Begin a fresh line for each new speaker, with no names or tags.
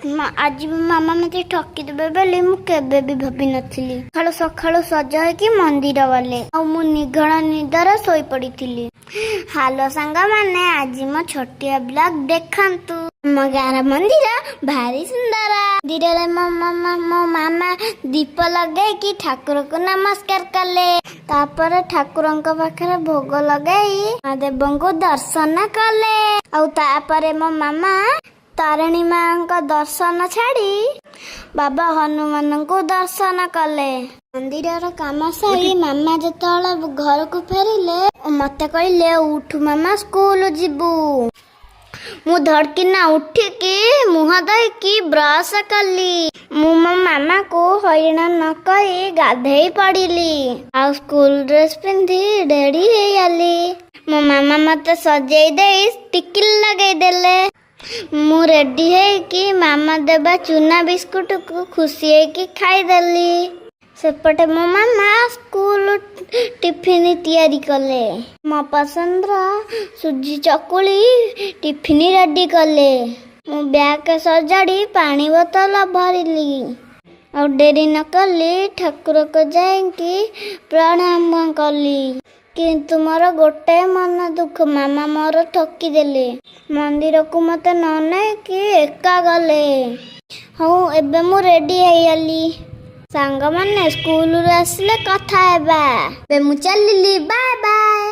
आज मामा मते ठकी देबे बेले मु केबे भी भाबी नथिली। सकाळु सकाळु सज होइकी मंदिर गले आ मु निघण निदर सोई पड़ीथिली। हालो सांग माने आज मो छोटिया ब्लॉग देखंतु। मो गार मंदिर भारी सुंदर। मंदिर मो मामा दीप लगे कि ठाकुर को नमस्कार कले। तापर ठाकुर पाखे भोग लगे देव को दर्शन कले। आ तापर मो मामा तारिणी माँ का दर्शन छाड़ी बाबा हनुमान को दर्शन कले। मंदिर काम सही मामा जिते घर को फेरिले मत कहले उठ मामा स्कूल जीवु। मु धड़किना उठिकी मुह धोईकी ब्रश कली। मु मो मामा को हईराण न कही गाधेई पड़िली आ स्कूल ड्रेस पिंधि रेडी होगली। मो मामा मत सजेई दे टिकिल लगे देले। मु रेडी है कि मामा देबा चूना बिस्कुट को खुशी है कि खाईदेली। सेपटे मो मामा स्कूल टिफिन तैयारी कले। मो पसंद सुजी चकुली टिफिन रेडी कले। मु बैग सजाड़ी पानी बोतल भरली और डेरी न कली ठाकुर को जाइकी प्रणाम कली। किंतु मोर गोटे मन दुख मामा मोर ठकी देले। मंदिर को मत न कि एका गले। हाँ एबे मु रेडी होगली। सांग माने स्कूल आसिले कथा हेबा। बे मु चलिली बाय बाय।